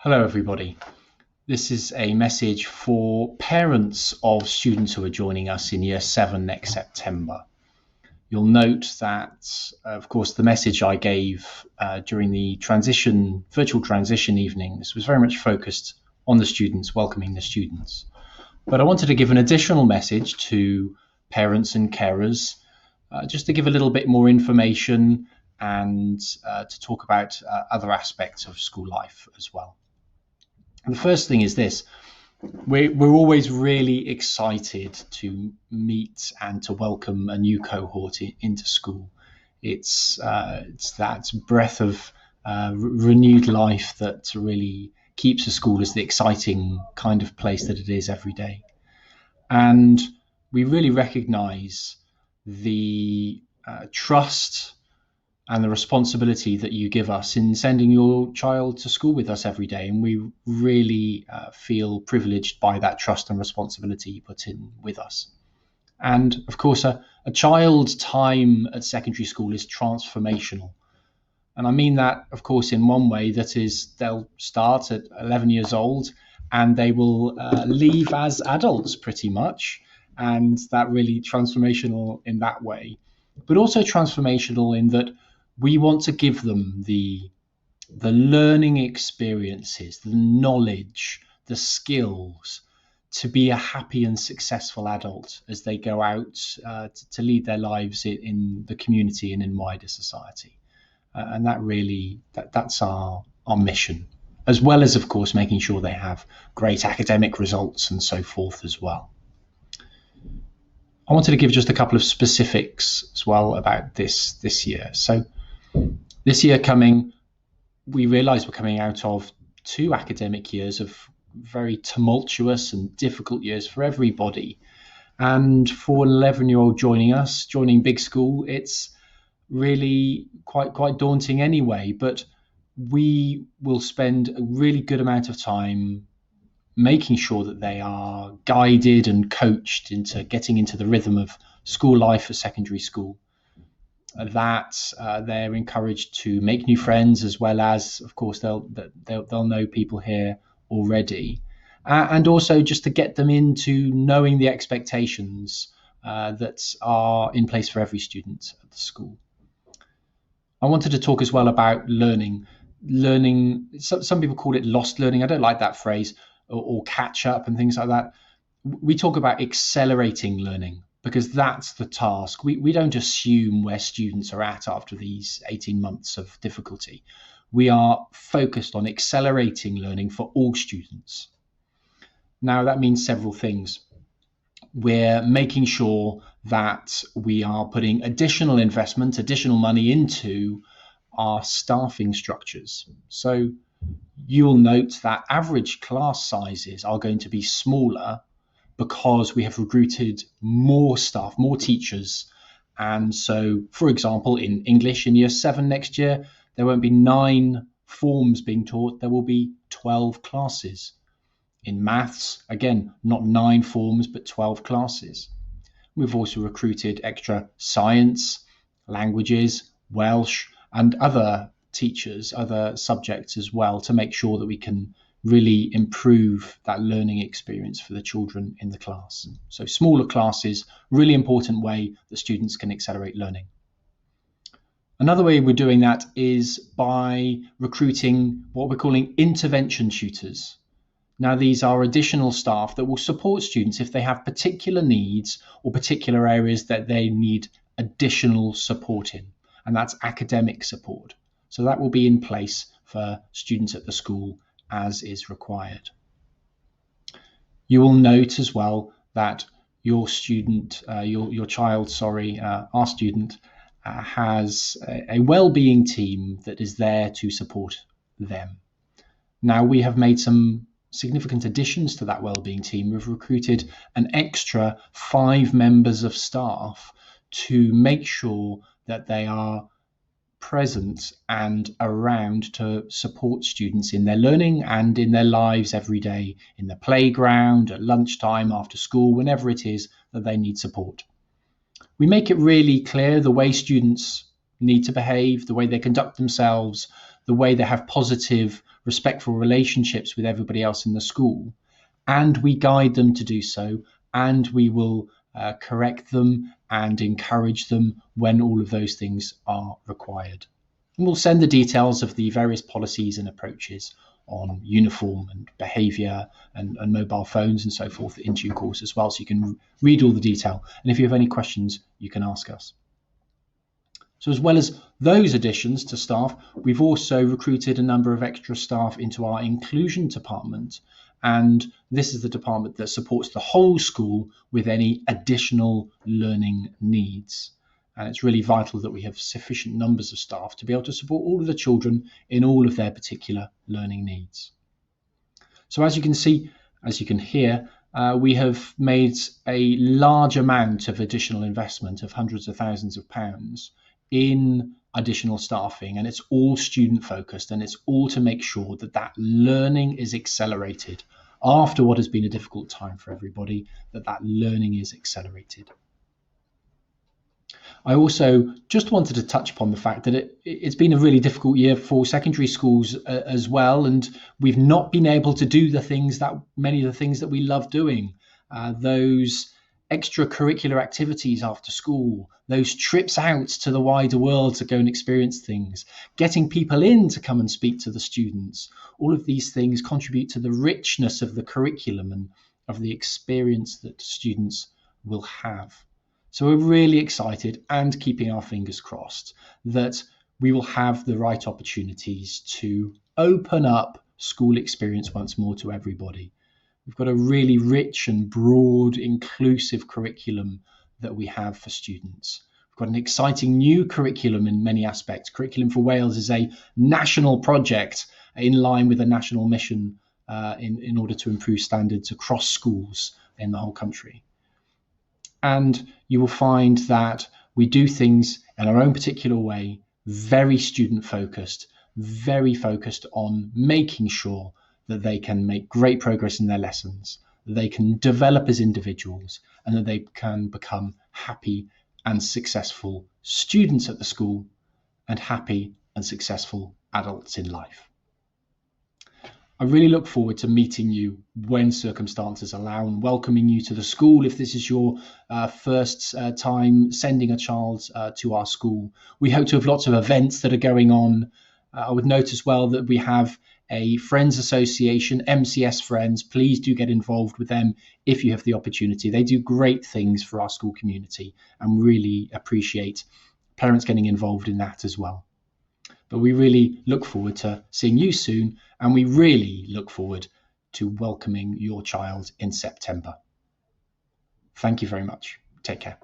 Hello, everybody. This is a message for parents of students who are joining us in Year 7 next September. You'll note that, of course, the message I gave during the virtual transition evenings was very much focused on the students, welcoming the students. But I wanted to give an additional message to parents and carers, just to give a little bit more information and to talk about other aspects of school life as well. The first thing is this: we're always really excited to meet and to welcome a new cohort into school. It's that breath of renewed life that really keeps a school as the exciting kind of place that it is every day. And we really recognise the trust and the responsibility that you give us in sending your child to school with us every day. And we really feel privileged by that trust and responsibility you put in with us. And of course, a child's time at secondary school is transformational. And I mean that, of course, in one way, that is, they'll start at 11 years old and they will leave as adults pretty much. And that really transformational in that way, but also transformational in that we want to give them the learning experiences, the knowledge, the skills to be a happy and successful adult as they go out to lead their lives in the community and in wider society. And that's our mission, as well as, of course, making sure they have great academic results and so forth as well. I wanted to give just a couple of specifics as well about this year. So this year coming, we realise we're coming out of 2 academic years of very tumultuous and difficult years for everybody. And for an 11-year-old joining big school, it's really quite daunting anyway. But we will spend a really good amount of time making sure that they are guided and coached into getting into the rhythm of school life at secondary school. That they're encouraged to make new friends, as well as, of course, they'll know people here already, and also just to get them into knowing the expectations that are in place for every student at the school. I wanted to talk as well about learning. Some people call it lost learning. I don't like that phrase, or catch up and things like that. We talk about accelerating learning, because that's the task. We don't assume where students are at after these 18 months of difficulty. We are focused on accelerating learning for all students. Now, that means several things. We're making sure that we are putting additional investment, additional money into our staffing structures. So you'll note that average class sizes are going to be smaller because we have recruited more staff, more teachers. And so, for example, in English in Year 7 next year, there won't be 9 forms being taught, there will be 12 classes. In maths, again, not 9 forms, but 12 classes. We've also recruited extra science, languages, Welsh, and other teachers, other subjects as well, to make sure that we can really improve that learning experience for the children in the class. So smaller classes, really important way that students can accelerate learning. Another way we're doing that is by recruiting what we're calling intervention tutors. Now, these are additional staff that will support students if they have particular needs or particular areas that they need additional support in, and that's academic support. So that will be in place for students at the school as is required. You will note as well that our student has a wellbeing team that is there to support them. Now, we have made some significant additions to that wellbeing team. We've recruited an extra 5 members of staff to make sure that they are present and around to support students in their learning and in their lives every day, in the playground, at lunchtime, after school, whenever it is that they need support. We make it really clear the way students need to behave, the way they conduct themselves, the way they have positive respectful relationships with everybody else in the school, and we guide them to do so, and we will correct them and encourage them when all of those things are required. And we'll send the details of the various policies and approaches on uniform and behaviour and mobile phones and so forth in due course as well, so you can read all the detail. And if you have any questions, you can ask us. So as well as those additions to staff, we've also recruited a number of extra staff into our inclusion department. And this is the department that supports the whole school with any additional learning needs. And it's really vital that we have sufficient numbers of staff to be able to support all of the children in all of their particular learning needs. So as you can see, as you can hear, we have made a large amount of additional investment of hundreds of thousands of pounds in additional staffing, and it's all student focused, and it's all to make sure that that learning is accelerated after what has been a difficult time for everybody, that learning is accelerated. I also just wanted to touch upon the fact that it's been a really difficult year for secondary schools as well, and we've not been able to do many of the things that we love doing. Those extracurricular activities after school, those trips out to the wider world to go and experience things, getting people in to come and speak to the students. All of these things contribute to the richness of the curriculum and of the experience that students will have. So we're really excited and keeping our fingers crossed that we will have the right opportunities to open up school experience once more to everybody. We've got a really rich and broad, inclusive curriculum that we have for students. We've got an exciting new curriculum in many aspects. Curriculum for Wales is a national project in line with a national mission in order to improve standards across schools in the whole country. And you will find that we do things in our own particular way, very student focused, very focused on making sure that they can make great progress in their lessons, that they can develop as individuals, and that they can become happy and successful students at the school and happy and successful adults in life. I really look forward to meeting you when circumstances allow and welcoming you to the school if this is your first time sending a child to our school. We hope to have lots of events that are going on. I would note as well that we have a Friends Association, MCS Friends. Please do get involved with them if you have the opportunity. They do great things for our school community and really appreciate parents getting involved in that as well. But we really look forward to seeing you soon, and we really look forward to welcoming your child in September. Thank you very much. Take care.